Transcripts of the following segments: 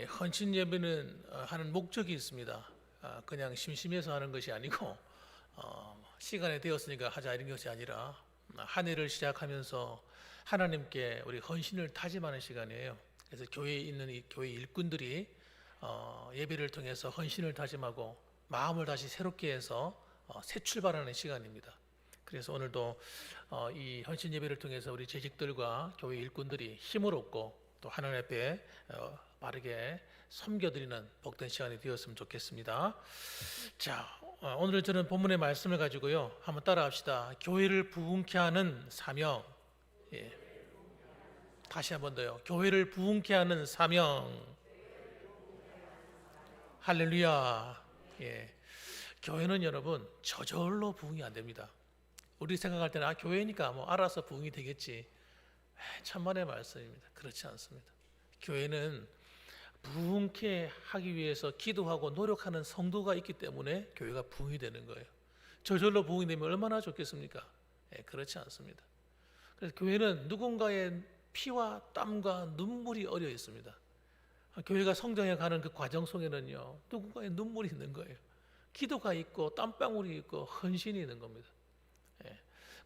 헌신 예배는 하는 목적이 있습니다. 그냥 심심해서 하는 것이 아니고 시간이 되었으니까 하자 이런 것이 아니라 한 해를 시작하면서 하나님께 우리 헌신을 다짐하는 시간이에요. 그래서 교회에 있는 이 교회 일꾼들이 예배를 통해서 헌신을 다짐하고 마음을 다시 새롭게 해서 새 출발하는 시간입니다. 그래서 오늘도 이 헌신 예배를 통해서 우리 재직들과 교회 일꾼들이 힘을 얻고 또 하나님 앞에 빠르게 섬겨드리는 복된 시간이 되었으면 좋겠습니다. 자, 오늘 저는 본문의 말씀을 가지고요 한번 따라합시다. 교회를 부흥케 하는 사명. 예. 다시 한번 더요. 교회를 부흥케 하는 사명. 할렐루야. 예. 교회는 여러분 저절로 부흥이 안 됩니다. 우리 생각할 때는 교회니까 뭐 알아서 부흥이 되겠지. 천만의 말씀입니다. 그렇지 않습니다. 교회는 부흥케 하기 위해서 기도하고 노력하는 성도가 있기 때문에 교회가 부흥이 되는 거예요. 저절로 부흥이 되면 얼마나 좋겠습니까? 그렇지 않습니다. 그래서 교회는 누군가의 피와 땀과 눈물이 어려 있습니다. 교회가 성장해 가는 그 과정 속에는요 누군가의 눈물이 있는 거예요. 기도가 있고 땀방울이 있고 헌신이 있는 겁니다.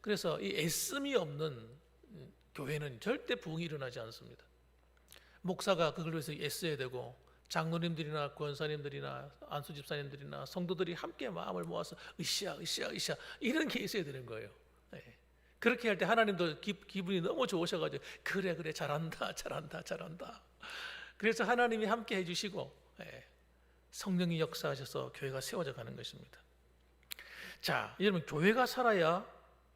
그래서 이 애씀이 없는 교회는 절대 부흥이 일어나지 않습니다. 목사가 그걸 위해서 애써야 되고 장로님들이나 권사님들이나 안수집사님들이나 성도들이 함께 마음을 모아서 으쌰 이런 게 있어야 되는 거예요. 그렇게 할 때 하나님도 기분이 너무 좋으셔가지고 그래 잘한다. 그래서 하나님이 함께 해주시고 성령이 역사하셔서 교회가 세워져 가는 것입니다. 자, 여러분 교회가 살아야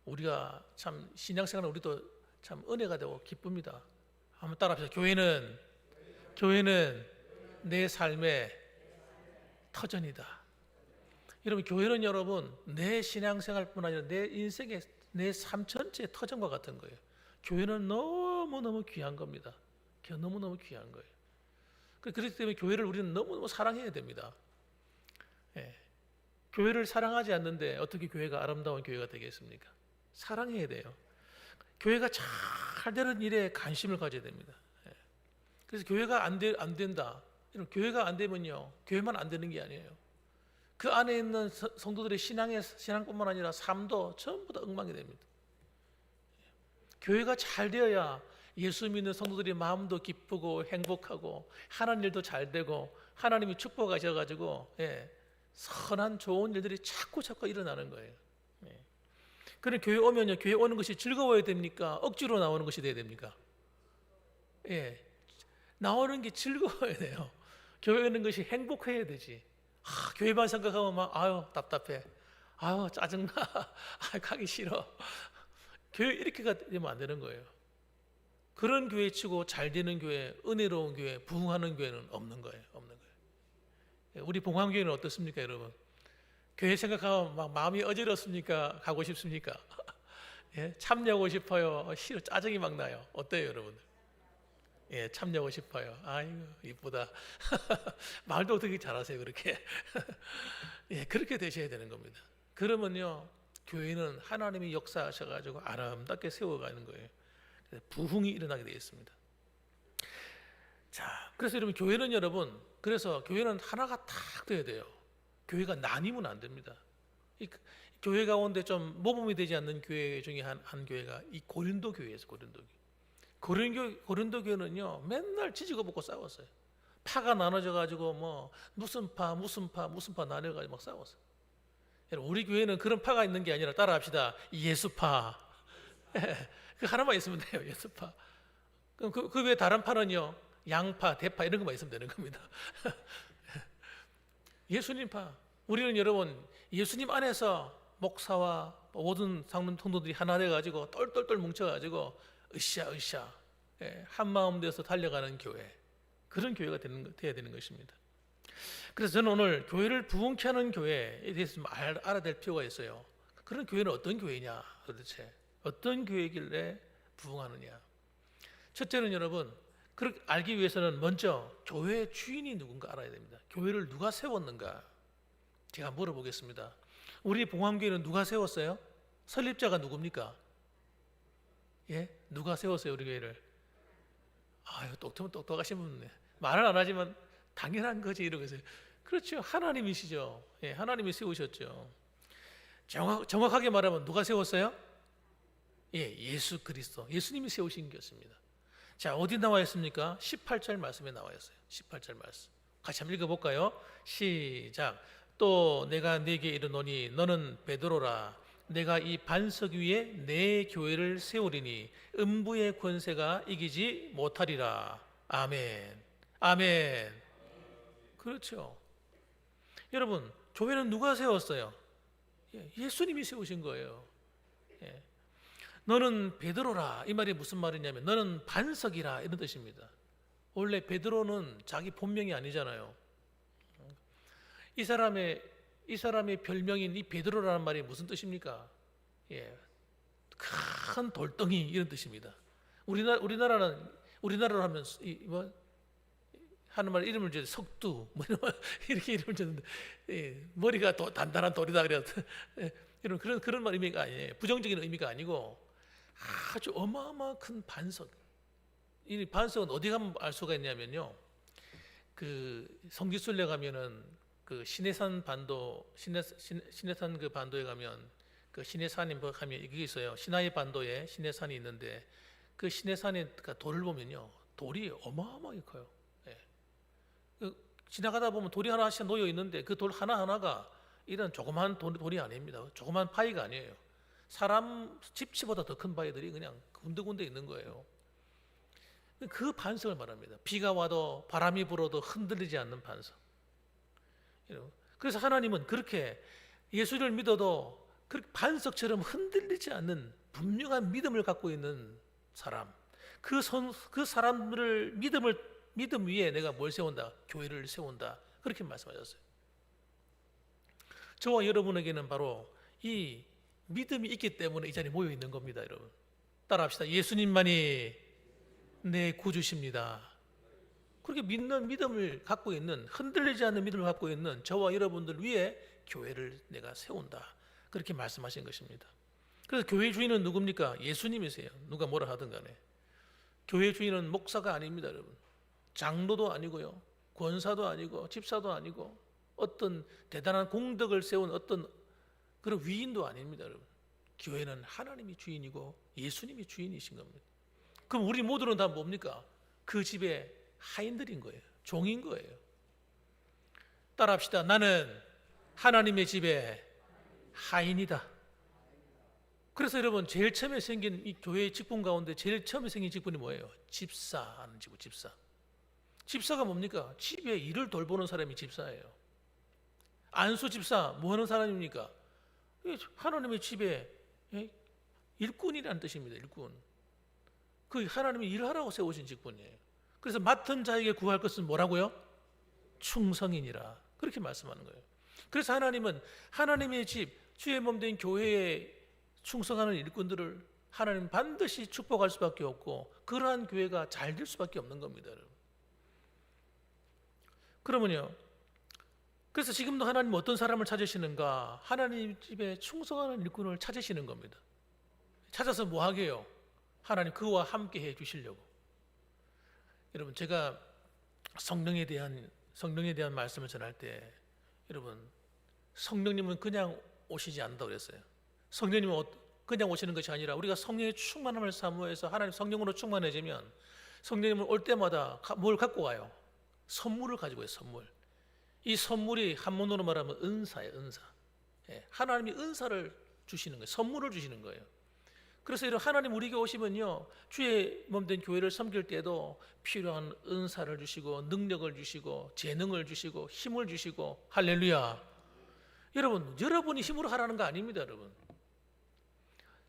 우리가 참 신앙생활은 우리도 참 은혜가 되고 기쁩니다. 한번 따라합시다. 교회는 내 삶의 터전이다. 여러분 교회는 여러분 내 신앙생활뿐 아니라 내 인생의 내 삶 전체의 터전과 같은 거예요. 교회는 너무너무 귀한 겁니다. 너무너무 귀한 거예요. 그렇기 때문에 교회를 우리는 너무너무 사랑해야 됩니다. 교회를 사랑하지 않는데 어떻게 교회가 아름다운 교회가 되겠습니까? 사랑해야 돼요. 교회가 잘 되는 일에 관심을 가져야 됩니다. 그래서 교회가 안 된다. 교회가 안 되면요, 교회만 안 되는 게 아니에요. 그 안에 있는 성도들의 신앙뿐만 아니라 삶도 전부 다 엉망이 됩니다. 교회가 잘 되어야 예수 믿는 성도들이 마음도 기쁘고 행복하고 하나님 일도 잘 되고 하나님이 축복하셔가지고 선한 좋은 일들이 자꾸 일어나는 거예요. 그럼 교회 오면요, 교회 오는 것이 즐거워야 됩니까? 억지로 나오는 것이 돼야 됩니까? 나오는 게 즐거워야 돼요. 교회 오는 것이 행복해야 되지. 교회만 생각하면 막 답답해, 짜증나, 가기 싫어. 교회 이렇게가 되면 안 되는 거예요. 그런 교회 치고 잘 되는 교회, 은혜로운 교회, 부흥하는 교회는 없는 거예요. 우리 봉황교회는 어떻습니까, 여러분? 교회 생각하면 막 마음이 어지럽습니까? 가고 싶습니까? 참여하고 싶어요? 싫어, 짜증이 막 나요? 어때요, 여러분들? 참여하고 싶어요. 아이고 이쁘다. 말도 어떻게 잘하세요, 그렇게? 그렇게 되셔야 되는 겁니다. 그러면요, 교회는 하나님이 역사하셔가지고 아름답게 세워가는 거예요. 부흥이 일어나게 되어 있습니다. 자, 그래서 여러분 교회는 그래서 교회는 하나가 딱 돼야 돼요. 교회가 나뉘면 안 됩니다. 교회 가운데 좀 모범이 되지 않는 교회 중에 한 교회가 이 고린도 교회예요. 고린도 교회는요 맨날 지지고 볶고 싸웠어요. 파가 나눠져 가지고 뭐 무슨 파 나눠 가지고 막 싸웠어요. 우리 교회는 그런 파가 있는 게 아니라 따라합시다. 예수파. 그 하나만 있으면 돼요. 예수파. 그럼 그 외에 다른 파는요 양파, 대파 이런 것만 있으면 되는 겁니다. 예수님파. 우리는 여러분 예수님 안에서 목사와 모든 성도들이 하나 돼가지고 똘똘똘 뭉쳐가지고 으쌰 한 마음 되어서 달려가는 교회, 그런 교회가 되어야 되는 것입니다. 그래서 저는 오늘 교회를 부흥케 하는 교회에 대해서 좀 알아야 될 필요가 있어요. 그런 교회는 어떤 교회냐, 도대체 어떤 교회길래 부흥하느냐. 첫째는 여러분 그렇게 알기 위해서는 먼저 교회의 주인이 누군가 알아야 됩니다. 교회를 누가 세웠는가. 제가 물어보겠습니다. 우리 봉황교회는 누가 세웠어요? 설립자가 누굽니까? 누가 세웠어요, 우리 교회를? 똑똑하신 분. 말을 안 하지만 당연한 거지 이러고 있어요. 그렇죠. 하나님이시죠. 예, 하나님이 세우셨죠. 정확하게 말하면 누가 세웠어요? 예, 예수 그리스도. 예수님이 세우신 것입니다. 자, 어디 나와 있습니까? 18절 말씀에 나와 있어요. 18절 말씀. 같이 한번 읽어볼까요? 시작. 또 내가 네게 이르노니 너는 베드로라. 내가 이 반석 위에 내 교회를 세우리니 음부의 권세가 이기지 못하리라. 아멘. 아멘. 그렇죠. 여러분, 교회는 누가 세웠어요? 예수님이 세우신 거예요. 예. 너는 베드로라. 이 말이 무슨 말이냐면 너는 반석이라 이런 뜻입니다. 원래 베드로는 자기 본명이 아니잖아요. 이 사람의 별명인 이 베드로라는 말이 무슨 뜻입니까? 예, 큰 돌덩이 이런 뜻입니다. 우리나라로 하면 하는 말 이름을 줘 석두 뭐 이렇게 이름을 줬는데 머리가 단단한 돌이다 그래서 이런 그런 말 의미가 아니에요. 부정적인 의미가 아니고 아주 어마어마한 큰 반석. 이 반석은 어디 가면 알 수가 있냐면요. 그 성지순례 가면은 그 시내산 그 반도에 가면 그 시내산이 뭐 가면 이게 있어요. 시나이 반도에 시내산이 있는데 그 시내산에 돌을 보면요. 돌이 어마어마하게 커요. 예. 지나가다 보면 돌이 하나씩 놓여 있는데 그 돌 하나하나가 이런 조그만 돌이 아닙니다. 조그만 바위가 아니에요. 사람 집치보다 더 큰 바위들이 그냥 군데군데 있는 거예요. 그 반석을 말합니다. 비가 와도 바람이 불어도 흔들리지 않는 반석. 그래서 하나님은 그렇게 예수를 믿어도 그렇게 반석처럼 흔들리지 않는 분명한 믿음을 갖고 있는 사람, 그 사람들을 믿음 위에 내가 뭘 세운다? 교회를 세운다. 그렇게 말씀하셨어요. 저와 여러분에게는 바로 이 믿음이 있기 때문에 이 자리에 모여 있는 겁니다, 여러분. 따라합시다. 예수님만이 내 구주십니다. 그렇게 믿는 믿음을 갖고 있는, 흔들리지 않는 믿음을 갖고 있는 저와 여러분들 위에 교회를 내가 세운다. 그렇게 말씀하신 것입니다. 그래서 교회 주인은 누굽니까? 예수님이세요. 누가 뭐라 하든 간에. 교회 주인은 목사가 아닙니다, 여러분. 장로도 아니고요. 권사도 아니고 집사도 아니고 어떤 대단한 공덕을 세운 어떤 그런 위인도 아닙니다, 여러분. 교회는 하나님이 주인이고 예수님이 주인이신 겁니다. 그럼 우리 모두는 다 뭡니까? 그 집의 하인들인 거예요. 종인 거예요. 따라합시다. 나는 하나님의 집의 하인이다. 그래서 여러분 제일 처음에 생긴 이 교회의 직분 가운데 제일 처음에 생긴 직분이 뭐예요? 집사하는 직분, 집사. 집사가 뭡니까? 집에 일을 돌보는 사람이 집사예요. 안수 집사 뭐 하는 사람입니까? 하나님의 집에 일꾼이라는 뜻입니다. 일꾼. 그 하나님이 일하라고 세우신 직분이에요. 그래서 맡은 자에게 구할 것은 뭐라고요? 충성이니라. 그렇게 말씀하는 거예요. 그래서 하나님은 하나님의 집, 주의 몸 된 교회에 충성하는 일꾼들을 하나님 반드시 축복할 수밖에 없고 그러한 교회가 잘 될 수밖에 없는 겁니다, 여러분. 그러면요. 그래서 지금도 하나님 어떤 사람을 찾으시는가? 하나님 집에 충성하는 일꾼을 찾으시는 겁니다. 찾아서 뭐 하게요? 하나님 그와 함께 해 주시려고. 여러분 제가 성령에 대한 말씀을 전할 때 여러분 성령님은 그냥 오시지 않는다고 그랬어요. 성령님은 그냥 오시는 것이 아니라 우리가 성령의 충만함을 사모해서 하나님 성령으로 충만해지면 성령님은 올 때마다 뭘 갖고 와요? 선물을 가지고 와요. 선물. 이 선물이 한문으로 말하면 은사예요. 은사. 하나님이 은사를 주시는 거예요. 선물을 주시는 거예요. 그래서 이런 하나님 우리에게 오시면요 주의 몸된 교회를 섬길 때도 필요한 은사를 주시고 능력을 주시고 재능을 주시고 힘을 주시고 할렐루야. 여러분이 힘으로 하라는 거 아닙니다. 여러분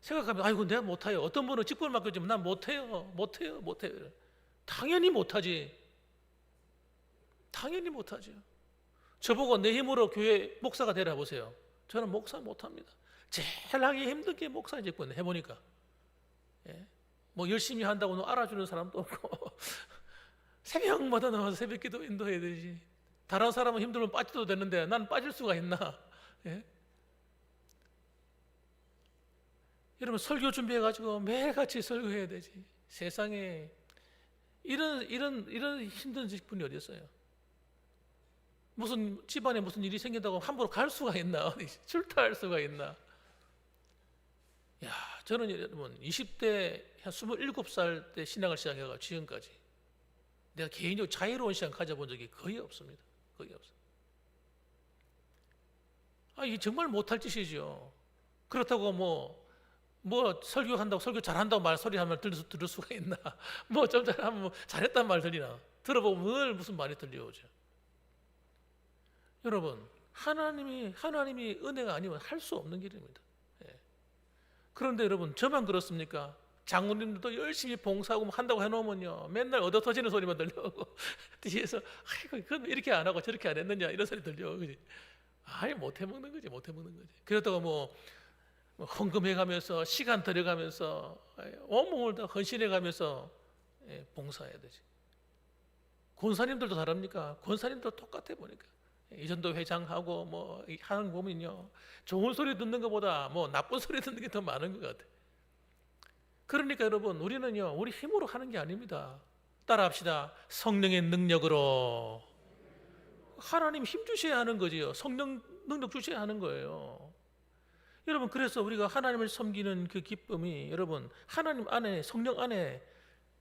생각하면 아이고 내가 못해요. 어떤 분은 직분을 맡겨주면 난 못해요. 당연히 못하지. 당연히 못하죠. 저보고 내 힘으로 교회 목사가 되라 보세요. 저는 목사 못합니다. 제일 하기 힘든 게 목사 직분 해보니까 뭐 열심히 한다고 알아주는 사람도 없고 새벽마다 나와서 새벽기도 인도해야 되지. 다른 사람은 힘들면 빠져도 되는데 나는 빠질 수가 있나? 여러분 설교 준비해가지고 매일같이 설교해야 되지. 세상에 이런 힘든 분이 어디 있어요? 무슨 집안에 무슨 일이 생긴다고 함부로 갈 수가 있나? 어디 출타할 수가 있나? 야, 저는 여러분 20대 한 27살 때 신앙을 시작해가 지금까지 내가 개인적으로 자유로운 시간 가져본 적이 거의 없습니다. 거의 없어요. 이게 정말 못할 짓이죠. 그렇다고 뭐 설교한다고 설교 잘한다고 말 소리 하면 들을 수가 있나? 뭐 좀 잘하면 뭐 잘했단 말 들리나? 들어보면 늘 무슨 말이 들려오죠. 여러분, 하나님이 은혜가 아니면 할 수 없는 길입니다. 예. 그런데 여러분, 저만 그렇습니까? 장로님들도 열심히 봉사하고 한다고 해놓으면요, 맨날 얻어 터지는 소리만 들려오고 뒤에서 아이고 그건 이렇게 안 하고 저렇게 안 했느냐 이런 소리 들려오고, 못 해먹는 거지. 그러다가 뭐 헌금해가면서 시간 들여가면서 온몸을 다 헌신해가면서 봉사해야 되지. 권사님들도 다릅니까? 권사님도 똑같아 보니까. 이전도 회장하고 뭐 하는 거 보면요, 좋은 소리 듣는 것보다 뭐 나쁜 소리 듣는 게 더 많은 것 같아. 그러니까 여러분, 우리는요, 우리 힘으로 하는 게 아닙니다. 따라합시다. 성령의 능력으로. 하나님 힘 주셔야 하는 거지요. 성령 능력 주셔야 하는 거예요. 여러분, 그래서 우리가 하나님을 섬기는 그 기쁨이 여러분 하나님 안에, 성령 안에,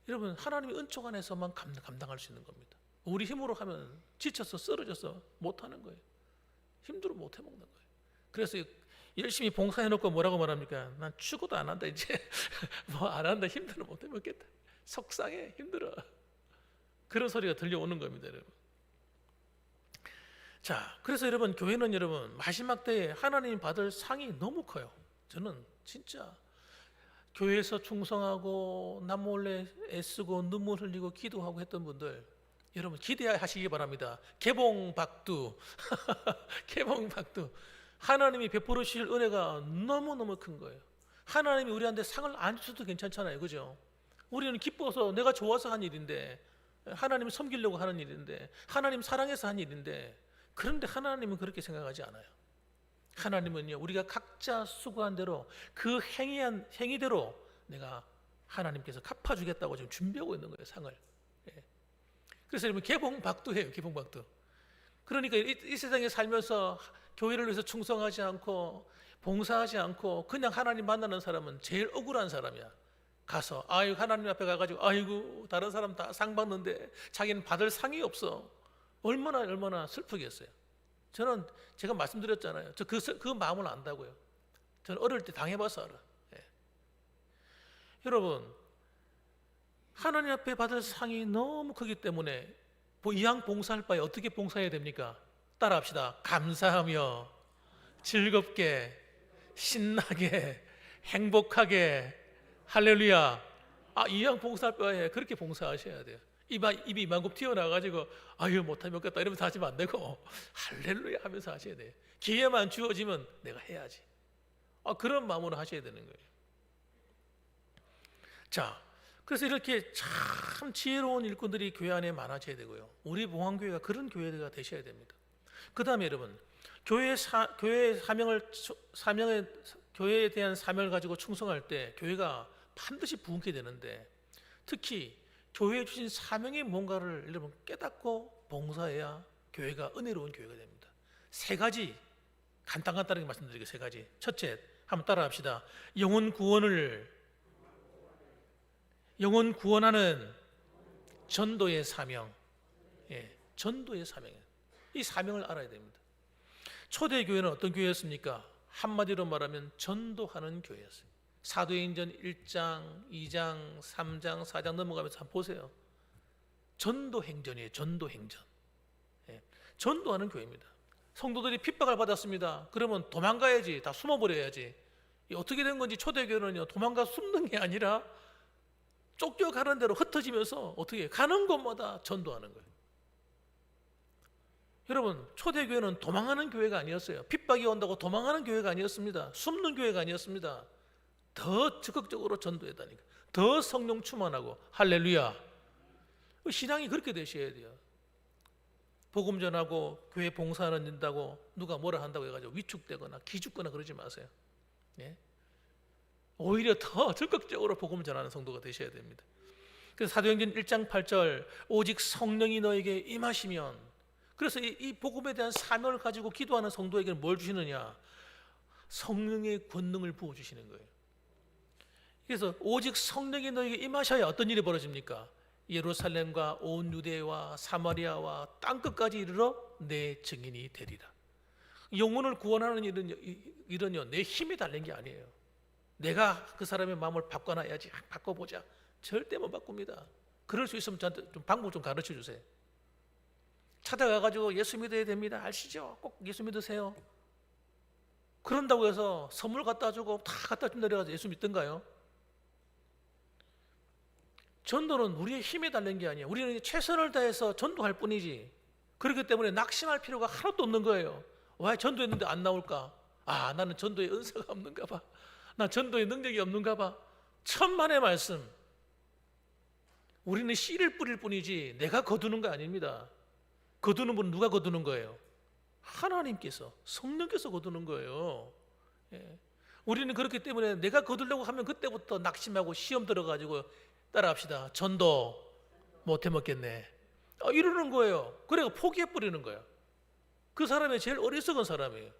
여러분 하나님의 은총 안에서만 감당할 수 있는 겁니다. 우리 힘으로 하면 지쳐서 쓰러져서 못하는 거예요. 힘들어 못 해먹는 거예요. 그래서 열심히 봉사해놓고 뭐라고 말합니까? 난 죽어도 안 한다 이제. 뭐 안 한다, 힘들어 못 해먹겠다, 속상해, 힘들어, 그런 소리가 들려오는 겁니다, 여러분. 자, 그래서 여러분, 교회는 여러분 마지막 때에 하나님이 받을 상이 너무 커요. 저는 진짜 교회에서 충성하고 남몰래 애쓰고 눈물 흘리고 기도하고 했던 분들, 여러분 기대하시기 바랍니다. 개봉박두. 개봉박두. 하나님이 베풀어 주실 은혜가 너무너무 큰 거예요. 하나님이 우리한테 상을 안 주셔도 괜찮잖아요, 그죠? 우리는 기뻐서, 내가 좋아서 한 일인데, 하나님 섬기려고 하는 일인데, 하나님 사랑해서 한 일인데, 그런데 하나님은 그렇게 생각하지 않아요. 하나님은요, 우리가 각자 수고한 대로 그 행위대로 내가 하나님께서 갚아주겠다고 지금 준비하고 있는 거예요, 상을. 예. 그래서 여러분 개봉박두예요, 개봉박두. 그러니까 이 세상에 살면서 교회를 위해서 충성하지 않고 봉사하지 않고 그냥 하나님 만나는 사람은 제일 억울한 사람이야. 가서 하나님 앞에 가가지고 아이고 다른 사람 다 상 받는데 자기는 받을 상이 없어. 얼마나 슬프겠어요. 저는 제가 말씀드렸잖아요. 저 그 마음을 안다고요. 저는 어릴 때 당해봐서 알아. 예. 여러분, 하나님 앞에 받을 상이 너무 크기 때문에 이왕 봉사할 바에 어떻게 봉사해야 됩니까? 따라합시다. 감사하며 즐겁게 신나게 행복하게 할렐루야. 이왕 봉사할 바에 그렇게 봉사하셔야 돼요. 입이 이만큼 튀어나와가지고 못하겠다 이러면서 하시면 안 되고 할렐루야 하면서 하셔야 돼요. 기회만 주어지면 내가 해야지. 그런 마음으로 하셔야 되는 거예요. 자, 그래서 이렇게 참 지혜로운 일꾼들이 교회 안에 많아져야 되고요. 우리 봉황교회가 그런 교회가 되셔야 됩니다. 그 다음에 여러분, 교회에 대한 사명을 가지고 충성할 때 교회가 반드시 부흥케 되는데, 특히 교회에 주신 사명이 뭔가를 여러분 깨닫고 봉사해야 교회가 은혜로운 교회가 됩니다. 세 가지 간단하게 말씀드리게. 세 가지. 첫째, 한번 따라합시다. 영혼 구원하는 전도의 사명. 전도의 사명. 이 사명을 알아야 됩니다. 초대교회는 어떤 교회였습니까? 한마디로 말하면 전도하는 교회였어요. 사도행전 1장, 2장, 3장, 4장 넘어가면서 한번 보세요. 전도행전이에요. 전도행전. 전도하는 교회입니다. 성도들이 핍박을 받았습니다. 그러면 도망가야지. 다 숨어버려야지. 어떻게 된 건지 초대교회는요, 도망가 숨는 게 아니라 쫓겨가는 대로 흩어지면서 어떻게 가는 곳마다 전도하는 거예요. 여러분, 초대교회는 도망하는 교회가 아니었어요. 핍박이 온다고 도망하는 교회가 아니었습니다. 숨는 교회가 아니었습니다. 더 적극적으로 전도했다니까. 더 성령 충만하고. 할렐루야. 신앙이 그렇게 되셔야 돼요. 복음 전하고 교회 봉사한다고 누가 뭐라 한다고 해가지고 위축되거나 기죽거나 그러지 마세요. 오히려 더 적극적으로 복음 전하는 성도가 되셔야 됩니다. 그래서 사도행전 1장 8절 오직 성령이 너에게 임하시면, 그래서 이 복음에 대한 사명을 가지고 기도하는 성도에게는 뭘 주시느냐? 성령의 권능을 부어주시는 거예요. 그래서 오직 성령이 너에게 임하셔야 어떤 일이 벌어집니까? 예루살렘과 온 유대와 사마리아와 땅끝까지 이르러 내 증인이 되리라. 영혼을 구원하는 일은요 내 힘이 달린 게 아니에요. 내가 그 사람의 마음을 바꿔놔야지, 바꿔보자, 절대 못 바꿉니다. 그럴 수 있으면 저한테 좀 방법 좀 가르쳐 주세요. 찾아가가지고 예수 믿어야 됩니다, 아시죠? 꼭 예수 믿으세요. 그런다고 해서 선물 갖다 주고 다 갖다 준다 그래서 예수 믿던가요? 전도는 우리의 힘에 달린 게 아니에요. 우리는 최선을 다해서 전도할 뿐이지. 그렇기 때문에 낙심할 필요가 하나도 없는 거예요. 왜 전도했는데 안 나올까? 아, 나는 전도의 은사가 없는가 봐. 난 전도의 능력이 없는가 봐. 천만의 말씀. 우리는 씨를 뿌릴 뿐이지 내가 거두는 거 아닙니다. 거두는 분은 누가 거두는 거예요? 하나님께서, 성령께서 거두는 거예요. 예. 우리는 그렇기 때문에 내가 거두려고 하면 그때부터 낙심하고 시험 들어가지고 따라합시다. 전도 못 해먹겠네. 이러는 거예요. 그래서 포기해버리는 거예요. 그 사람이 제일 어리석은 사람이에요.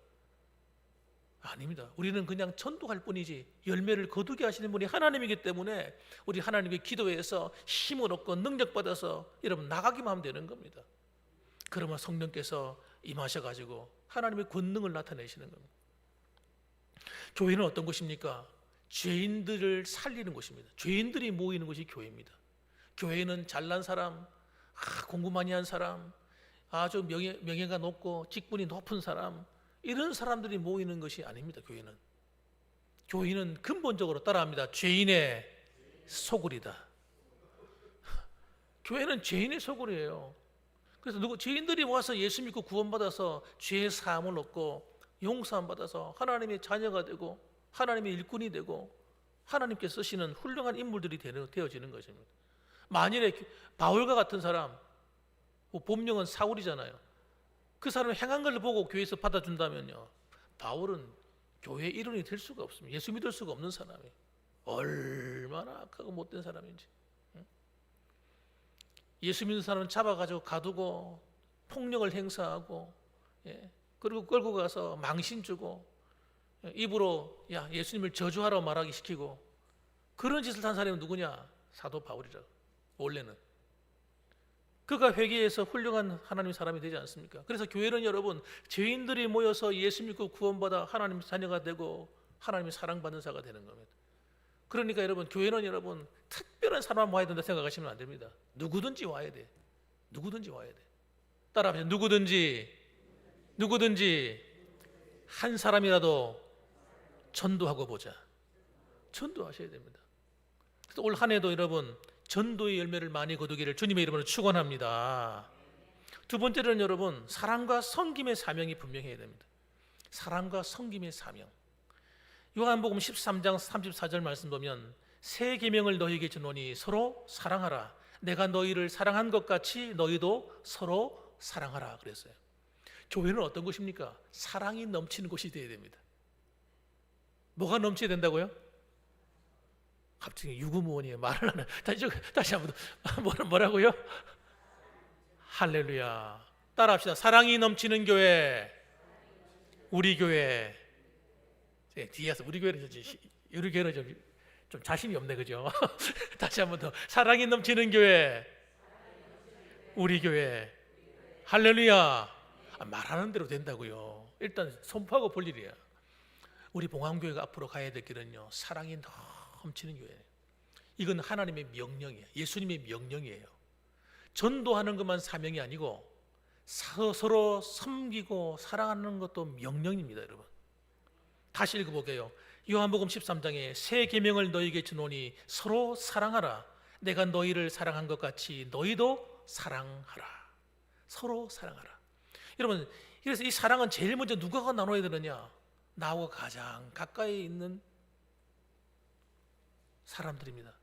아닙니다. 우리는 그냥 전도할 뿐이지 열매를 거두게 하시는 분이 하나님이기 때문에 우리 하나님의 기도에서 힘을 얻고 능력받아서 여러분 나가기만 하면 되는 겁니다. 그러면 성령께서 임하셔가지고 하나님의 권능을 나타내시는 겁니다. 교회는 어떤 곳입니까? 죄인들을 살리는 곳입니다. 죄인들이 모이는 곳이 교회입니다. 교회는 잘난 사람, 공부 많이 한 사람, 아주 명예가 높고 직분이 높은 사람, 이런 사람들이 모이는 것이 아닙니다. 교회는 근본적으로 따라합니다. 죄인의 소굴이다. 교회는 죄인의 소굴이에요. 그래서 죄인들이 모아서 예수 믿고 구원받아서 죄의 사함을 얻고 용서함 받아서 하나님의 자녀가 되고 하나님의 일꾼이 되고 하나님께 쓰시는 훌륭한 인물들이 되어지는 것입니다. 만일에 바울과 같은 사람, 본명은 사울이잖아요. 그 사람이 행한 걸 보고 교회에서 받아준다면요, 바울은 교회의 일원이 될 수가 없습니다. 예수 믿을 수가 없는 사람이에요. 얼마나 악하고 못된 사람인지. 예수 믿는 사람은 잡아가지고 가두고 폭력을 행사하고, 그리고 끌고 가서 망신 주고 입으로 야 예수님을 저주하라고 말하기 시키고, 그런 짓을 한 사람이 누구냐? 사도 바울이라고. 원래는 그가 회개해서 훌륭한 하나님의 사람이 되지 않습니까? 그래서 교회는 여러분 죄인들이 모여서 예수 믿고 구원받아 하나님 자녀가 되고 하나님의 사랑받는 자가 되는 겁니다. 그러니까 여러분 교회는 여러분 특별한 사람만 와야 된다 생각하시면 안 됩니다. 누구든지 와야 돼. 누구든지 와야 돼. 따라합시다. 누구든지 한 사람이라도 전도하고 보자. 전도하셔야 됩니다. 그래서 올 한 해도 여러분 전도의 열매를 많이 거두기를 주님의 이름으로 축원합니다. 두 번째는 여러분 사랑과 섬김의 사명이 분명해야 됩니다. 사랑과 섬김의 사명. 요한복음 13장 34절 말씀 보면 새 계명을 너희에게 주노니 서로 사랑하라. 내가 너희를 사랑한 것 같이 너희도 서로 사랑하라 그랬어요. 교회는 어떤 곳입니까? 사랑이 넘치는 곳이 되어야 됩니다. 뭐가 넘쳐야 된다고요? 갑자기 유구무원이에요. 말을 안 해. 다시 한번 뭐라고요? 할렐루야. 따라합시다. 사랑이 넘치는 교회. 우리 교회. 뒤에서 우리 교회는 좀 자신이 없네, 그죠? 다시 한번 더. 사랑이 넘치는 교회. 우리 교회. 할렐루야. 말하는 대로 된다고요. 일단 선포하고 볼 일이야. 우리 봉황교회가 앞으로 가야 될 길은요, 사랑이 넘치는 교회예요. 이건 하나님의 명령이에요. 예수님의 명령이에요. 전도하는 것만 사명이 아니고 서로 섬기고 사랑하는 것도 명령입니다, 여러분. 다시 읽어볼게요. 요한복음 13장에 새 계명을 너희에게 주노니 서로 사랑하라. 내가 너희를 사랑한 것 같이 너희도 사랑하라. 서로 사랑하라. 여러분, 그래서 이 사랑은 제일 먼저 누가 나눠야 되느냐? 나와 가장 가까이 있는 사람들입니다.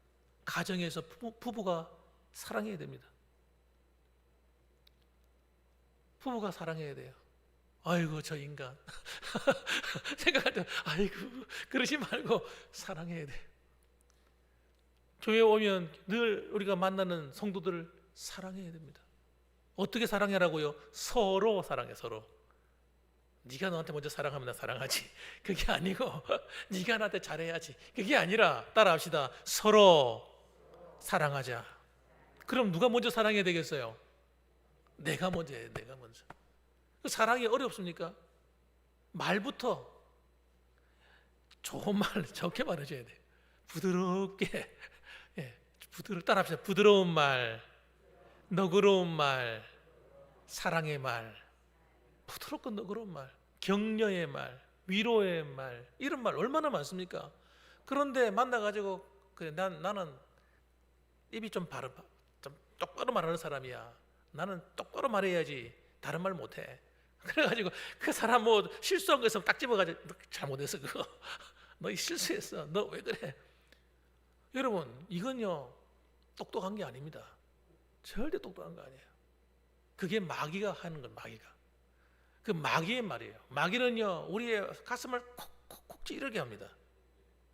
가정에서 부부가 사랑해야 됩니다. 부부가 사랑해야 돼요. 아이고 저 인간 생각할 때 아이고 그러지 말고 사랑해야 돼요. 교회 오면 늘 우리가 만나는 성도들을 사랑해야 됩니다. 어떻게 사랑해라고요? 서로 사랑해, 서로. 네가 너한테 먼저 사랑하면 나 사랑하지. 그게 아니고 네가 나한테 잘해야지. 그게 아니라 따라합시다. 서로 사랑하자. 그럼 누가 먼저 사랑해야 되겠어요? 내가 먼저 해야 돼, 내가 먼저. 사랑이 어렵습니까? 말부터 좋은 말 적게 말해줘야 돼. 부드럽게. 예, 따라합시다. 부드러운 말, 너그러운 말, 사랑의 말, 부드럽고 너그러운 말, 격려의 말, 위로의 말, 이런 말 얼마나 많습니까? 그런데 만나가지고 그래, 나는 입이 좀 똑바로 말하는 사람이야. 나는 똑바로 말해야지 다른 말 못해. 그래가지고 그 사람 뭐 실수한 거 있으면 딱 집어가지고 너 잘못했어 그거. 너 실수했어. 너 왜 그래? 여러분 이건요 똑똑한 게 아닙니다. 절대 똑똑한 거 아니에요. 그게 마귀가 하는 건 마귀가. 그 마귀의 말이에요. 마귀는요 우리의 가슴을 콕콕콕 찌르게 합니다.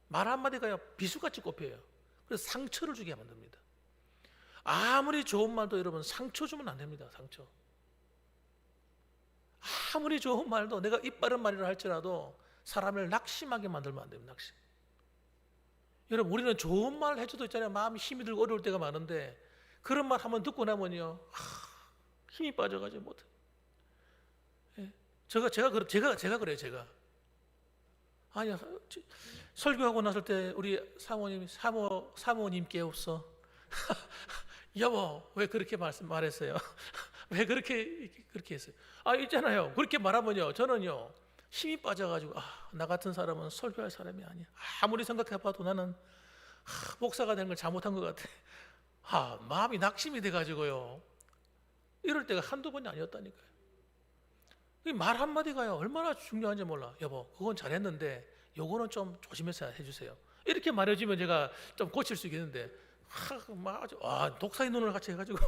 말 한마디가요 비수같이 꼽혀요. 그래서 상처를 주게 만듭니다. 아무리 좋은 말도 여러분 상처 주면 안 됩니다. 상처. 아무리 좋은 말도 내가 입 바른 말이라 할지라도 사람을 낙심하게 만들면 안 됩니다. 낙심. 여러분 우리는 좋은 말 해줘도 있잖아요. 마음이 힘이 들고 어려울 때가 많은데 그런 말 한번 듣고 나면요 힘이 빠져가지고 못해. 예. 제가 그래요. 제가 아니야 설교하고 났을 때 우리 사모님께 없어. 여보 왜 그렇게 말했어요? 왜 그렇게 했어요? 있잖아요. 그렇게 말하면요 저는요 힘이 빠져가지고 나 같은 사람은 설교할 사람이 아니야. 아무리 생각해봐도 나는 목사가 되는 걸 잘못한 것 같아. 마음이 낙심이 돼가지고요 이럴 때가 한두 번이 아니었다니까요. 말 한마디가요 얼마나 중요한지 몰라. 여보 그건 잘했는데 요거는 좀 조심해서 해주세요. 이렇게 말해주면 제가 좀 고칠 수 있겠는데 독사의 눈을 같이 해가지고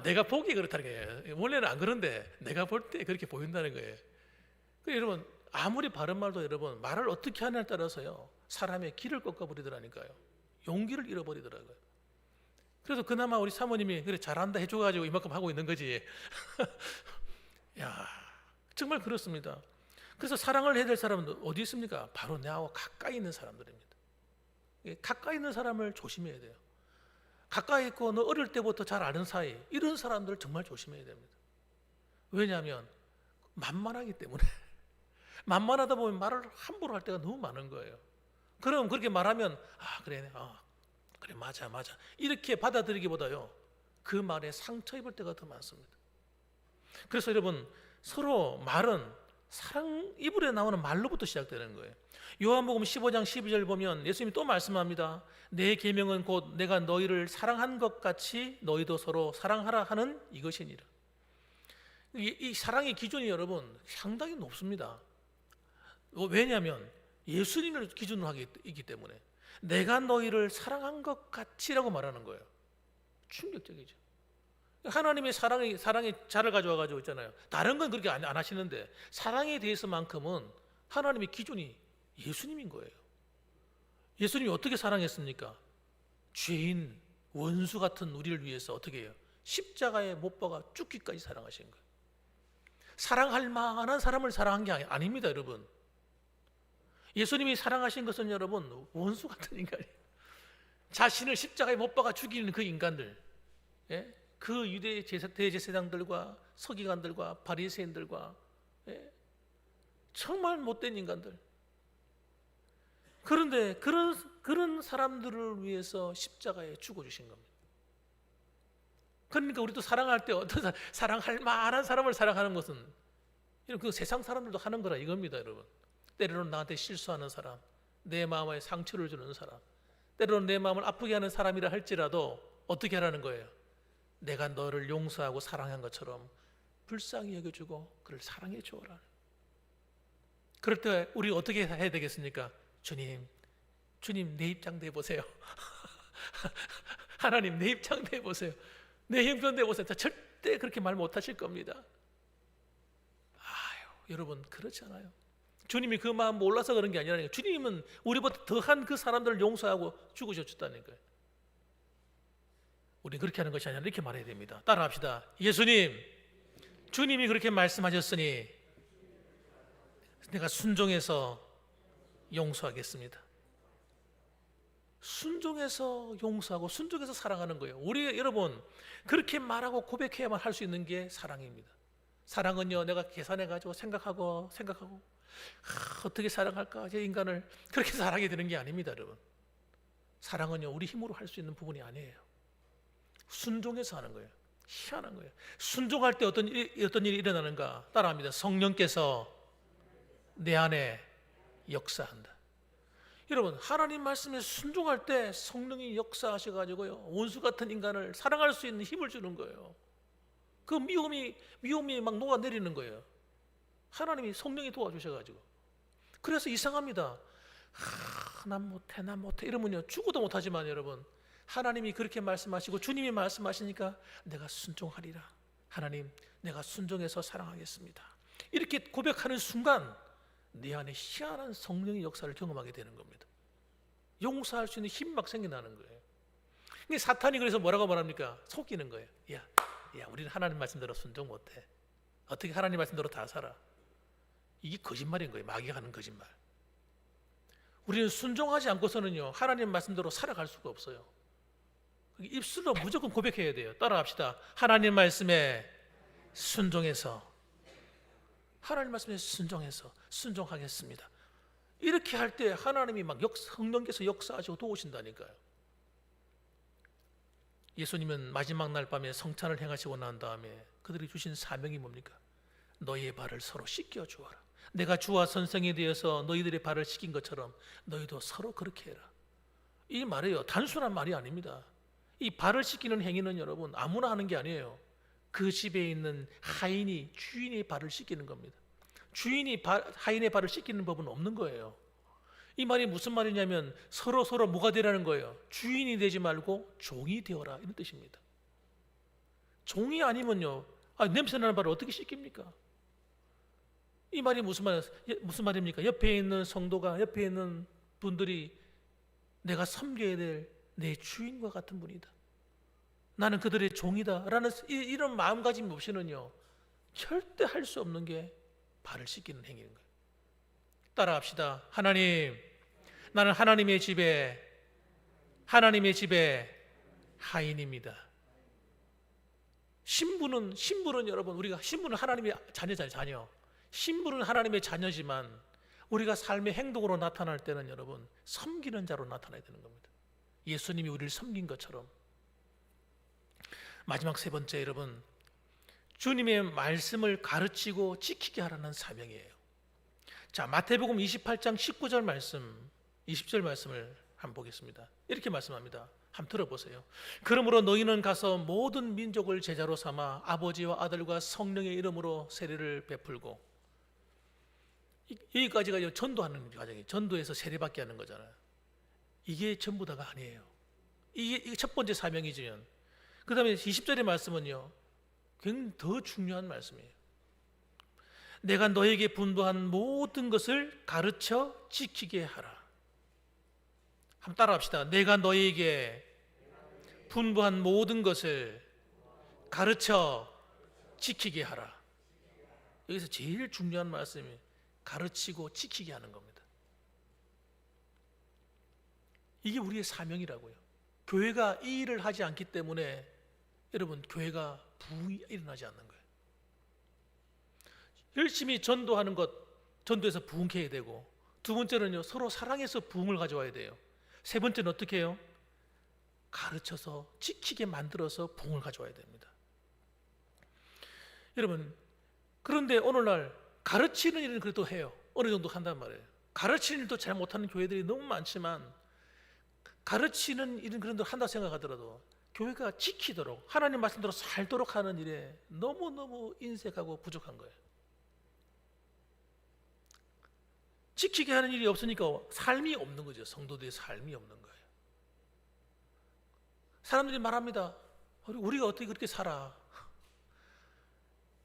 내가 보기 그렇다는 거예요. 원래는 안 그런데 내가 볼 때 그렇게 보인다는 거예요. 여러분 아무리 바른 말도 여러분 말을 어떻게 하냐에 따라서요 사람의 길을 꺾어버리더라니까요. 용기를 잃어버리더라고요. 그래서 그나마 우리 사모님이 그래 잘한다 해줘가지고 이만큼 하고 있는 거지. 야 정말 그렇습니다. 그래서 사랑을 해야 될 사람은 어디 있습니까? 바로 나하고 가까이 있는 사람들입니다. 가까이 있는 사람을 조심해야 돼요. 가까이 있고 너 어릴 때부터 잘 아는 사이 이런 사람들을 정말 조심해야 됩니다. 왜냐하면 만만하기 때문에 만만하다 보면 말을 함부로 할 때가 너무 많은 거예요. 그럼 그렇게 말하면 그래 맞아 이렇게 받아들이기보다요 그 말에 상처 입을 때가 더 많습니다. 그래서 여러분 서로 말은 사랑 입으로 나오는 말로부터 시작되는 거예요. 요한복음 15장 12절 보면 예수님이 또 말씀합니다. 내 계명은 곧 내가 너희를 사랑한 것 같이 너희도 서로 사랑하라 하는 이것이니라. 이 사랑의 기준이 여러분 상당히 높습니다. 왜냐하면 예수님을 기준으로 하기 때문에 내가 너희를 사랑한 것 같이라고 말하는 거예요. 충격적이죠. 하나님의 사랑의 자를 가져와 가지고 있잖아요. 다른 건 그렇게 안 하시는데 사랑에 대해서만큼은 하나님의 기준이 예수님인 거예요. 예수님이 어떻게 사랑했습니까? 죄인 원수 같은 우리를 위해서 어떻게 해요? 십자가에 못 박아 죽기까지 사랑하신 거예요. 사랑할 만한 사람을 사랑한 게 아닙니다, 여러분. 예수님이 사랑하신 것은 여러분 원수 같은 인간이에요. 자신을 십자가에 못 박아 죽이는 그 인간들, 그 유대 대제사장들과 서기관들과 바리새인들과 정말 못된 인간들. 그런데 그런 사람들을 위해서 십자가에 죽어주신 겁니다. 그러니까 우리도 사랑할 때 어떤 사랑할 만한 사람을 사랑하는 것은 그 세상 사람들도 하는 거라 이겁니다, 여러분. 때로는 나한테 실수하는 사람, 내 마음에 상처를 주는 사람, 때로는 내 마음을 아프게 하는 사람이라 할지라도 어떻게 하라는 거예요? 내가 너를 용서하고 사랑한 것처럼 불쌍히 여겨주고 그를 사랑해 주어라. 그럴 때 우리 어떻게 해야 되겠습니까? 주님 내 입장 내보세요. 하나님 내 입장 내보세요. 내 형편 내보세요. 절대 그렇게 말 못하실 겁니다. 여러분 그렇지 않아요. 주님이 그 마음 몰라서 그런 게 아니라니까. 주님은 우리보다 더한 그 사람들을 용서하고 죽으셨다니까요. 우리 그렇게 하는 것이 아니라 이렇게 말해야 됩니다. 따라합시다. 예수님, 주님이 그렇게 말씀하셨으니 내가 순종해서 용서하겠습니다. 순종해서 용서하고 순종해서 사랑하는 거예요. 우리 여러분 그렇게 말하고 고백해야만 할 수 있는 게 사랑입니다. 사랑은요, 내가 계산해가지고 생각하고 어떻게 사랑할까 제 인간을 그렇게 사랑이 되는 게 아닙니다, 여러분. 사랑은요, 우리 힘으로 할 수 있는 부분이 아니에요. 순종해서 하는 거예요. 희한한 거예요. 순종할 때 어떤 일이 일어나는가? 따라합니다. 성령께서 내 안에 역사한다. 여러분, 하나님 말씀에 순종할 때 성령이 역사하셔가지고요, 원수 같은 인간을 사랑할 수 있는 힘을 주는 거예요. 그 미움이 막 녹아내리는 거예요. 하나님이 성령이 도와주셔가지고. 그래서 이상합니다. 난 못해 이러면요, 죽어도 못하지만 여러분, 하나님이 그렇게 말씀하시고 주님이 말씀하시니까 내가 순종하리라. 하나님, 내가 순종해서 사랑하겠습니다. 이렇게 고백하는 순간 내 안에 희한한 성령의 역사를 경험하게 되는 겁니다. 용서할 수 있는 힘이 막 생겨나는 거예요. 근데 사탄이 그래서 뭐라고 말합니까? 속이는 거예요. 야, 우리는 하나님 말씀대로 순종 못해. 어떻게 하나님 말씀대로 다 살아? 이게 거짓말인 거예요. 마귀가 하는 거짓말. 우리는 순종하지 않고서는요, 하나님 말씀대로 살아갈 수가 없어요. 입술로 무조건 고백해야 돼요. 따라합시다. 하나님 말씀에 순종해서, 하나님 말씀에 순종해서 순종하겠습니다. 이렇게 할 때 하나님이 막 성령께서 역사하시고 도우신다니까요. 예수님은 마지막 날 밤에 성찬을 행하시고 난 다음에 그들이 주신 사명이 뭡니까? 너희의 발을 서로 씻겨 주어라. 내가 주와 선생이 되어서 너희들의 발을 씻긴 것처럼 너희도 서로 그렇게 해라. 이 말이에요, 단순한 말이 아닙니다. 이 발을 씻기는 행위는 여러분 아무나 하는 게 아니에요. 그 집에 있는 하인이 주인의 발을 씻기는 겁니다. 주인이 하인의 발을 씻기는 법은 없는 거예요. 이 말이 무슨 말이냐면 서로 뭐가 되라는 거예요. 주인이 되지 말고 종이 되어라, 이런 뜻입니다. 종이 아니면요, 냄새나는 발을 어떻게 씻깁니까? 이 말이 무슨 말입니까? 옆에 있는 성도가, 옆에 있는 분들이 내가 섬겨야 될 내 주인과 같은 분이다, 나는 그들의 종이다 라는 이런 마음가짐 없이는요, 절대 할 수 없는 게 발을 씻기는 행위인 거예요. 따라합시다. 하나님, 나는 하나님의 집에 하인입니다. 신부는 여러분, 우리가 신부는 하나님의 자녀. 신부는 하나님의 자녀지만 우리가 삶의 행동으로 나타날 때는 여러분 섬기는 자로 나타나야 되는 겁니다. 예수님이 우리를 섬긴 것처럼. 마지막 세 번째, 여러분, 주님의 말씀을 가르치고 지키게 하라는 사명이에요. 자, 마태복음 28장 19절 말씀, 20절 말씀을 한번 보겠습니다. 이렇게 말씀합니다. 한번 들어보세요. 그러므로 너희는 가서 모든 민족을 제자로 삼아 아버지와 아들과 성령의 이름으로 세례를 베풀고, 여기까지가 전도하는 과정이에요. 전도해서 세례받게 하는 거잖아요. 이게 전부 다가 아니에요. 이게 첫 번째 사명이지만, 그 다음에 20절의 말씀은요, 굉장히 더 중요한 말씀이에요. 내가 너에게 분부한 모든 것을 가르쳐 지키게 하라. 한번 따라합시다. 내가 너에게 분부한 모든 것을 가르쳐 지키게 하라. 여기서 제일 중요한 말씀이 가르치고 지키게 하는 겁니다. 이게 우리의 사명이라고요. 교회가 이 일을 하지 않기 때문에 여러분, 교회가 부흥이 일어나지 않는 거예요. 열심히 전도하는 것, 전도해서 부흥해야 되고, 두 번째는요, 서로 사랑해서 부흥을 가져와야 돼요. 세 번째는 어떻게 해요? 가르쳐서 지키게 만들어서 부흥을 가져와야 됩니다. 여러분, 그런데 오늘날 가르치는 일은 그래도 해요. 어느 정도 한단 말이에요. 가르치는 일도 잘 못하는 교회들이 너무 많지만, 가르치는 일은 그런 대로 한다고 생각하더라도 교회가 지키도록, 하나님 말씀대로 살도록 하는 일에 너무너무 인색하고 부족한 거예요. 지키게 하는 일이 없으니까 삶이 없는 거죠. 성도들의 삶이 없는 거예요. 사람들이 말합니다. 우리가 어떻게 그렇게 살아?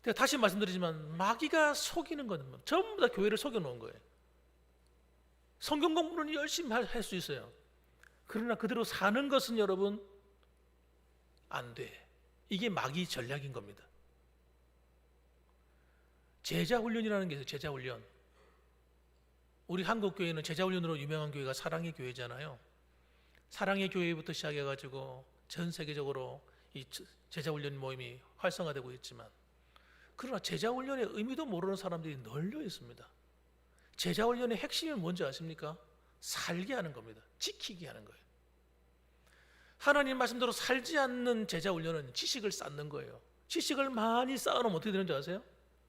제가 다시 말씀드리지만 마귀가 속이는 건 전부 다 교회를 속여놓은 거예요. 성경 공부는 열심히 할 수 있어요. 그러나 그대로 사는 것은 여러분 안 돼. 이게 마귀 전략인 겁니다. 제자훈련이라는 게 있어요. 제자훈련. 우리 한국교회는 제자훈련으로 유명한 교회가 사랑의 교회잖아요. 사랑의 교회부터 시작해가지고 전 세계적으로 이 제자훈련 모임이 활성화되고 있지만, 그러나 제자훈련의 의미도 모르는 사람들이 널려 있습니다. 제자훈련의 핵심이 뭔지 아십니까? 살게 하는 겁니다. 지키게 하는 거예요. 하나님 말씀대로 살지 않는 제자훈련은 지식을 쌓는 거예요. 지식을 많이 쌓아놓으면 어떻게 되는지 아세요?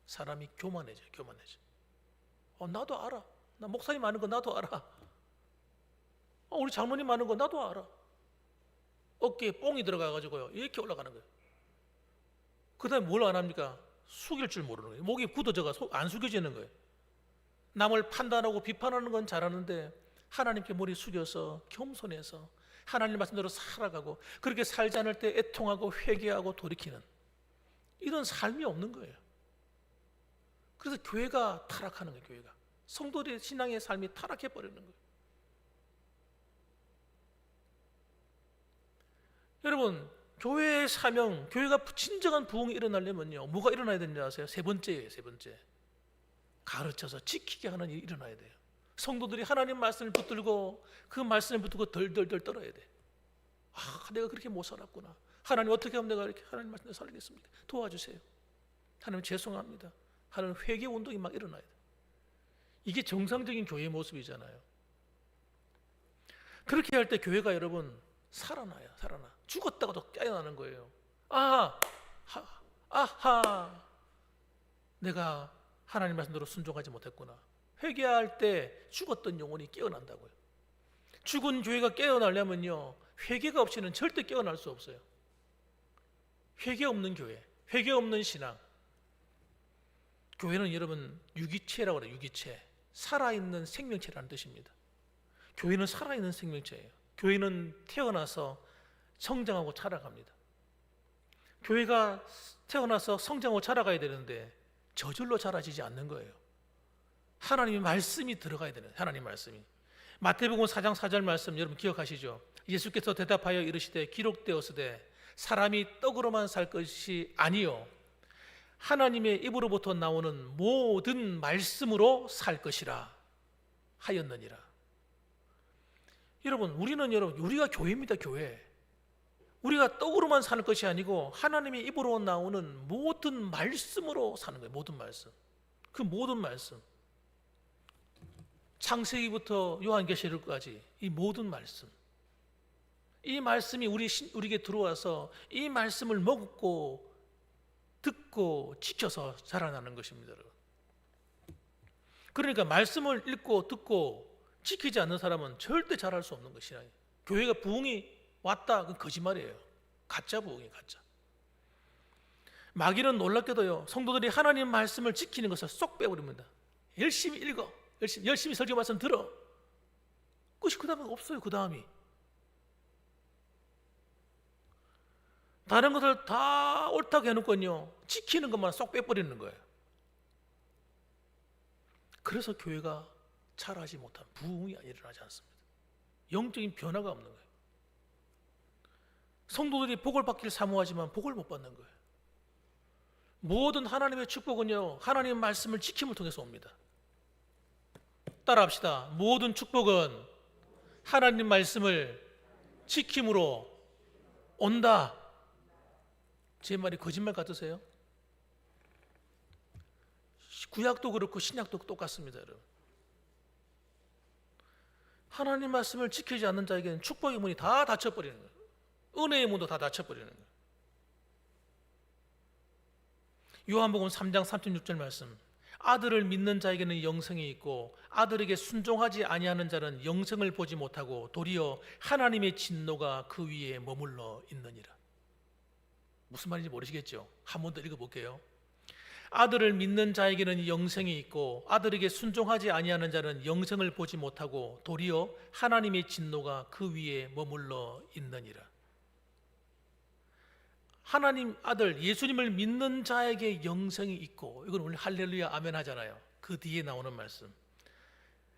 사람이 교만해져요. 교만해져. 나도 알아. 나 목사님 아는 거 나도 알아. 우리 장모님 아는 거 나도 알아. 어깨에 뽕이 들어가가지고요, 이렇게 올라가는 거예요. 그 다음에 뭘 안 합니까? 숙일 줄 모르는 거예요. 목이 굳어져가 안 숙여지는 거예요. 남을 판단하고 비판하는 건 잘하는데 하나님께 머리 숙여서 겸손해서 하나님 말씀대로 살아가고, 그렇게 살지 않을 때 애통하고 회개하고 돌이키는 이런 삶이 없는 거예요. 그래서 교회가 타락하는 거예요. 교회가, 성도들의 신앙의 삶이 타락해 버리는 거예요. 여러분, 교회의 사명, 교회가 진정한 부흥이 일어나려면요, 뭐가 일어나야 되는지 아세요? 세 번째예요. 세 번째, 가르쳐서 지키게 하는 일이 일어나야 돼요. 성도들이 하나님 말씀을 붙들고 그 말씀을 붙들고 덜덜덜 떨어야 돼. 내가 그렇게 못 살았구나. 하나님, 어떻게 하면 내가 이렇게 하나님 말씀을 살겠습니까? 도와주세요. 하나님, 죄송합니다. 하는 회개 운동이 막 일어나야 돼. 이게 정상적인 교회의 모습이잖아요. 그렇게 할 때 교회가 여러분 살아나요. 살아나. 죽었다가도 깨어나는 거예요. 내가 하나님 말씀대로 순종하지 못했구나. 회개할 때 죽었던 영혼이 깨어난다고요. 죽은 교회가 깨어나려면요, 회개가 없이는 절대 깨어날 수 없어요. 회개 없는 교회, 회개 없는 신앙. 교회는 여러분 유기체라고 그래요. 유기체. 살아있는 생명체라는 뜻입니다. 교회는 살아있는 생명체예요. 교회는 태어나서 성장하고 자라갑니다. 교회가 태어나서 성장하고 자라가야 되는데 저절로 자라지지 않는 거예요. 하나님의 말씀이 들어가야 되는, 하나님 말씀이. 마태복음 4장 4절 말씀 여러분 기억하시죠? 예수께서 대답하여 이르시되 기록되었으되 사람이 떡으로만 살 것이 아니요 하나님의 입으로부터 나오는 모든 말씀으로 살 것이라 하였느니라. 여러분, 우리가 교회입니다. 교회. 우리가 떡으로만 사는 것이 아니고 하나님의 입으로 나오는 모든 말씀으로 사는 거예요. 모든 말씀. 그 모든 말씀, 창세기부터 요한계시록까지 이 모든 말씀, 이 말씀이 우리에게 들어와서 이 말씀을 먹고 듣고 지켜서 자라나는 것입니다. 여러분. 그러니까 말씀을 읽고 듣고 지키지 않는 사람은 절대 자랄 수 없는 것이야. 교회가 부흥이 왔다, 그건 거짓말이에요. 가짜 부흥이 가짜. 마귀는 놀랍게도요, 성도들이 하나님 말씀을 지키는 것을 쏙 빼버립니다. 열심히 읽어, 열심히 설교 말씀 들어. 끝이 그 다음에 없어요. 그 다음이 다른 것을 다 옳다고 해놓고요, 지키는 것만 쏙 빼버리는 거예요. 그래서 교회가 자라지 못한, 부흥이 일어나지 않습니다. 영적인 변화가 없는 거예요. 성도들이 복을 받기를 사모하지만 복을 못 받는 거예요. 모든 하나님의 축복은요, 하나님의 말씀을 지킴을 통해서 옵니다. 따라합시다. 모든 축복은 하나님 말씀을 지킴으로 온다. 제 말이 거짓말 같으세요? 구약도 그렇고 신약도 똑같습니다. 여러분, 하나님 말씀을 지키지 않는 자에게는 축복의 문이 다 닫혀버리는 거예요. 은혜의 문도 다 닫혀버리는 거예요. 요한복음 3장 36절 말씀, 아들을 믿는 자에게는 영생이 있고 아들에게 순종하지 아니하는 자는 영생을 보지 못하고 도리어 하나님의 진노가 그 위에 머물러 있느니라. 무슨 말인지 모르시겠죠? 한 번 더 읽어볼게요. 아들을 믿는 자에게는 영생이 있고 아들에게 순종하지 아니하는 자는 영생을 보지 못하고 도리어 하나님의 진노가 그 위에 머물러 있느니라. 하나님 아들 예수님을 믿는 자에게 영생이 있고, 이건 우리 할렐루야 아멘 하잖아요. 그 뒤에 나오는 말씀,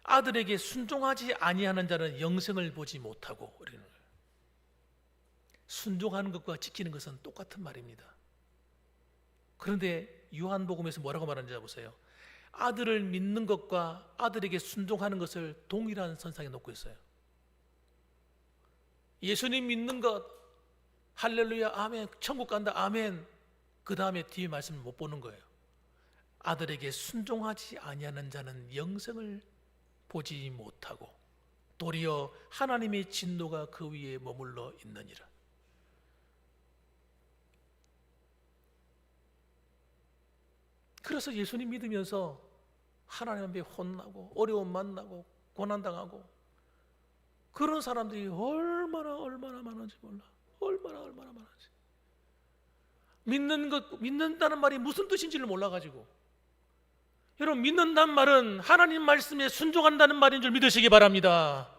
아들에게 순종하지 아니하는 자는 영생을 보지 못하고, 우리는 순종하는 것과 지키는 것은 똑같은 말입니다. 그런데 요한복음에서 뭐라고 말하는지 보세요. 아들을 믿는 것과 아들에게 순종하는 것을 동일한 선상에 놓고 있어요. 예수님 믿는 것, 할렐루야, 아멘, 천국 간다, 아멘. 그 다음에 뒤에 말씀을 못 보는 거예요. 아들에게 순종하지 아니하는 자는 영생을 보지 못하고 도리어 하나님의 진노가 그 위에 머물러 있느니라. 그래서 예수님 믿으면서 하나님 앞에 혼나고 어려움 만나고 고난당하고 그런 사람들이 얼마나 많은지 몰라. 얼마나 많은지. 믿는다는 말이 무슨 뜻인지를 몰라가지고, 여러분, 믿는다는 말은 하나님 말씀에 순종한다는 말인 줄 믿으시기 바랍니다.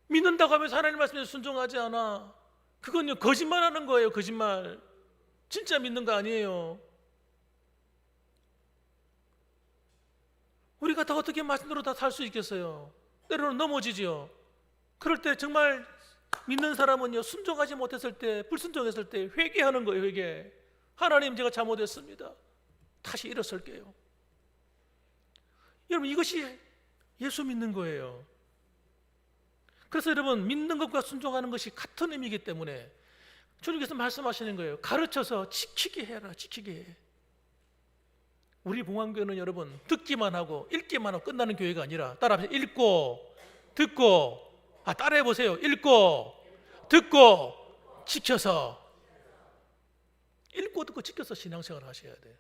믿는다고 하면서 하나님 말씀에 순종하지 않아, 그건요 거짓말하는 거예요. 거짓말. 진짜 믿는 거 아니에요. 우리가 다 어떻게 말씀대로 다 살 수 있겠어요? 때로는 넘어지지요. 그럴 때 정말 믿는 사람은요, 순종하지 못했을 때, 불순종했을 때 회개하는 거예요. 회개. 하나님, 제가 잘못했습니다. 다시 일어설게요. 여러분, 이것이 예수 믿는 거예요. 그래서 여러분, 믿는 것과 순종하는 것이 같은 의미이기 때문에 주님께서 말씀하시는 거예요. 가르쳐서 지키게 해라. 지키게 해. 우리 봉안교회는 여러분, 듣기만 하고 읽기만 하고 끝나는 교회가 아니라, 따라하세요. 읽고 듣고, 따라해 보세요. 읽고 듣고 지켜서. 읽고 듣고 지켜서 신앙생활을 하셔야 돼요.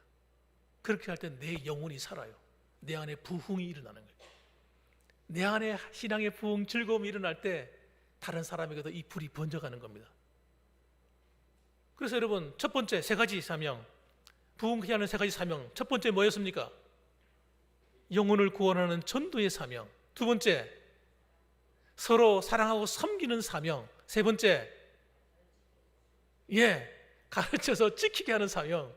그렇게 할 때 내 영혼이 살아요. 내 안에 부흥이 일어나는 거예요. 내 안에 신앙의 부흥, 즐거움이 일어날 때 다른 사람에게도 이 불이 번져가는 겁니다. 그래서 여러분, 첫 번째 세 가지 사명, 부흥케 하는 세 가지 사명. 첫 번째 뭐였습니까? 영혼을 구원하는 전도의 사명. 두 번째, 서로 사랑하고 섬기는 사명. 세 번째, 가르쳐서 지키게 하는 사명.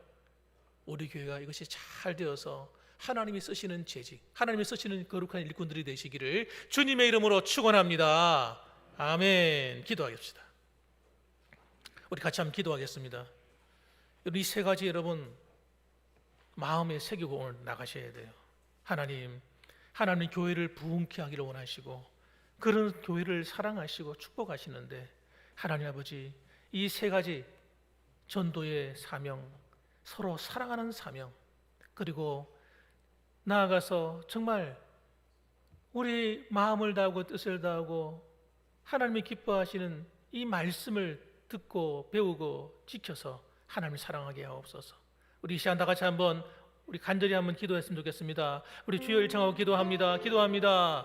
우리 교회가 이것이 잘 되어서 하나님이 쓰시는 재직, 하나님이 쓰시는 거룩한 일꾼들이 되시기를 주님의 이름으로 축원합니다. 아멘. 기도하겠습니다. 우리 같이 한번 기도하겠습니다. 이 세 가지 여러분 마음에 새기고 오늘 나가셔야 돼요. 하나님 교회를 부흥케 하기를 원하시고 그런 교회를 사랑하시고 축복하시는데, 하나님 아버지, 이 세 가지 전도의 사명, 서로 사랑하는 사명, 그리고 나아가서 정말 우리 마음을 다하고 뜻을 다하고 하나님이 기뻐하시는 이 말씀을 듣고 배우고 지켜서 하나님을 사랑하게 하옵소서. 우리 이 시간 다 같이 한번 우리 간절히 한번 기도했으면 좋겠습니다. 우리 주여 일청하고 기도합니다.